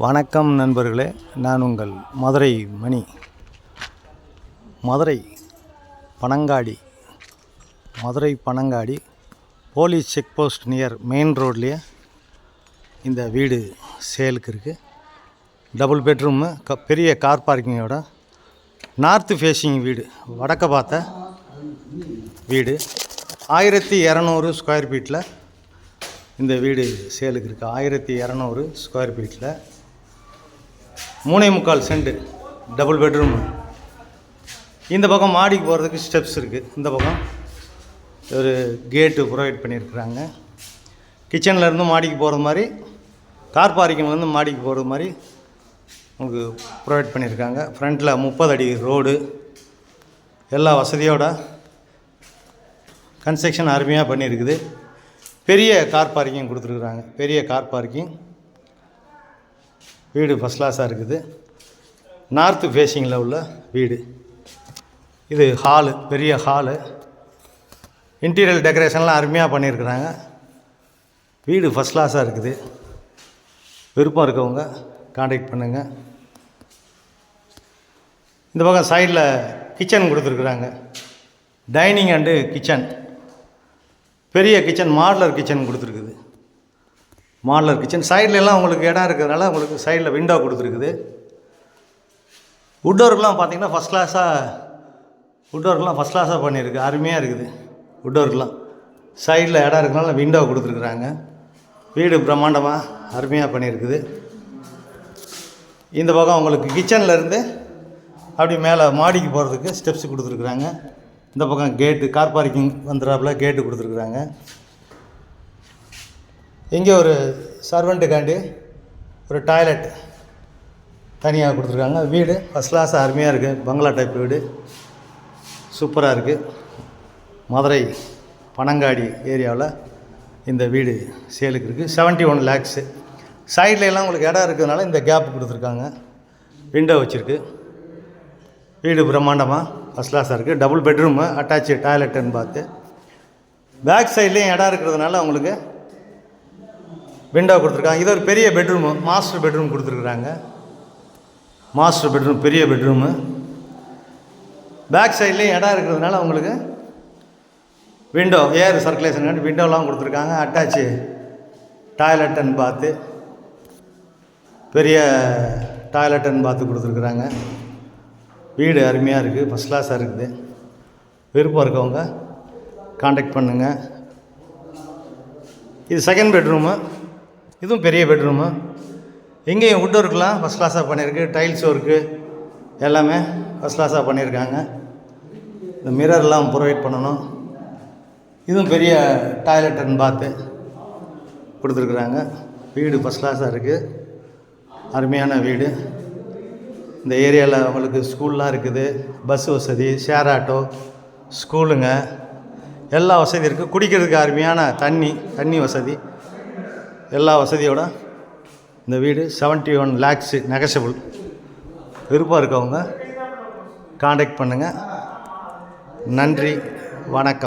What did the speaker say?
வணக்கம் நண்பர்களே, நான் உங்கள் Madurai Mani. Madurai Panangadi police check post near main ரோட்லேயே இந்த வீடு சேலுக்கு இருக்குது. டபுள் பெட்ரூமு, பெரிய கார் பார்க்கிங்கோட நார்த்து ஃபேஸிங் வீடு, வடக்க பார்த்த வீடு. 1200 ஸ்கொயர் ஃபீட்டில் இந்த வீடு சேலுக்கு இருக்குது. 1200 ஸ்கொயர் ஃபீட்டில் 3.25 சென்ட் டபுள் பெட்ரூமு. இந்த பக்கம் மாடிக்கு போகிறதுக்கு ஸ்டெப்ஸ் இருக்குது. இந்த பக்கம் ஒரு கேட்டு ப்ரொவைட் பண்ணியிருக்கிறாங்க. கிச்சன்லேருந்து மாடிக்கு போகிறது மாதிரி, கார் பார்க்கிங்லேருந்து மாடிக்கு போகிறது மாதிரி உங்களுக்கு ப்ரொவைட் பண்ணியிருக்காங்க. ஃப்ரண்ட்டில் 30 அடி ரோடு, எல்லா வசதியோட கன்ஸ்ட்ரக்ஷன் அருமையாக பண்ணியிருக்குது. பெரிய கார் பார்க்கிங் கொடுத்துருக்குறாங்க. பெரிய கார் பார்க்கிங் வீடு ஃபஸ்ட் கிளாஸாக இருக்குது. நார்த்து ஃபேஸிங்கில் உள்ள வீடு. இது ஹாலு, பெரிய ஹாலு. இன்டீரியர் டெக்கரேஷன்லாம் அருமையாக பண்ணியிருக்கிறாங்க. வீடு ஃபஸ்ட் கிளாஸாக இருக்குது. விருப்பம் இருக்கவங்க காண்டாக்ட் பண்ணுங்கள். இந்த பக்கம் சைடில் கிச்சன் கொடுத்துருக்குறாங்க. டைனிங் அண்டு கிச்சன், பெரிய கிச்சன், மாடலர் கிச்சன் கொடுத்துருக்குது. மாடலர் கிச்சன் சைட்லலாம் உங்களுக்கு இடம் இருக்கிறதுனால உங்களுக்கு சைடில் விண்டோ கொடுத்துருக்குது. வுட் ஒர்க்லாம் பார்த்தீங்கன்னா ஃபஸ்ட் கிளாஸாக பண்ணியிருக்கு. அருமையாக இருக்குது வுட் ஒர்க்லாம். சைடில் இடம் இருக்கிறனால விண்டோ கொடுத்துருக்குறாங்க. வீடு பிரம்மாண்டமாக அருமையாக பண்ணியிருக்குது. இந்த பக்கம் உங்களுக்கு கிச்சன்லேருந்து அப்படி மேலே மாடிக்கு போகிறதுக்கு ஸ்டெப்ஸ் கொடுத்துருக்குறாங்க. இந்த பக்கம் கேட்டு, கார் பார்க்கிங் வந்துடுறாப்புல கேட்டு கொடுத்துருக்குறாங்க. இங்கே ஒரு சர்வெண்ட்டுக்காண்டி ஒரு டாய்லெட் தனியாக கொடுத்துருக்காங்க. வீடு ஃபஸ்ட் கிளாஸ் அருமையாக இருக்குது. பங்களா டைப் வீடு சூப்பராக இருக்குது. மதுரை பனங்காடி ஏரியாவில் இந்த வீடு சேலுக்கு இருக்குது. 71 lakhs. சைட்லலாம் உங்களுக்கு இடம் இருக்கிறதுனால இந்த கேப் கொடுத்துருக்காங்க. விண்டோ வச்சுருக்கு. வீடு பிரம்மாண்டமாக ஃபஸ்ட் கிளாஸாக இருக்குது. டபுள் பெட்ரூமு, அட்டாச்சு டாய்லெட்டுன்னு பார்த்து. பேக் சைட்லேயும் இடம் இருக்கிறதுனால உங்களுக்கு விண்டோ கொடுத்துருக்காங்க. இது ஒரு பெரிய பெட்ரூமு, மாஸ்டர் பெட்ரூம் கொடுத்துருக்குறாங்க. மாஸ்டர் பெட்ரூம், பெரிய பெட்ரூமு. பேக் சைட்லேயும் இடம் இருக்கிறதுனால உங்களுக்கு விண்டோ, ஏர் சர்க்குலேஷன் விண்டோலாம் கொடுத்துருக்காங்க. அட்டாச்சு டாய்லெட்டுன்னு பார்த்து, பெரிய டாய்லெட்டுன்னு பார்த்து கொடுத்துருக்குறாங்க. வீடு அருமையாக இருக்குது. ஃபஸ்ட் கிளாஸாக இருக்குது. விருப்பம் இருக்கவங்க காண்டாக்ட் பண்ணுங்கள். இது செகண்ட் பெட்ரூமு. இதுவும் பெரிய பெட்ரூமு. இங்கேயும் வுட் ஒர்க்லாம் ஃபஸ்ட் கிளாஸாக பண்ணியிருக்கு. டைல்ஸ் ஒர்க்கு எல்லாமே ஃபஸ்ட் கிளாஸாக பண்ணியிருக்காங்க. இந்த மிரர்லாம் ப்ரொவைட் பண்ணணும். இதுவும் பெரிய டாய்லெட்டுன்னு பார்த்து கொடுத்துருக்குறாங்க. வீடு ஃபஸ்ட் கிளாஸாக இருக்குது. அருமையான வீடு. இந்த ஏரியாவில் உங்களுக்கு ஸ்கூல்லாம் இருக்குது, பஸ் வசதி, ஷேர் ஆட்டோ, ஸ்கூலுங்க எல்லா வசதியும் இருக்குது. குடிக்கிறதுக்கு அருமையான தண்ணி வசதி, எல்லா வசதியோட இந்த வீடு 71 lakhs நெகஷபிள். விருப்பம் இருக்கவங்க காண்டாக்ட் பண்ணுங்கள். நன்றி, வணக்கம்.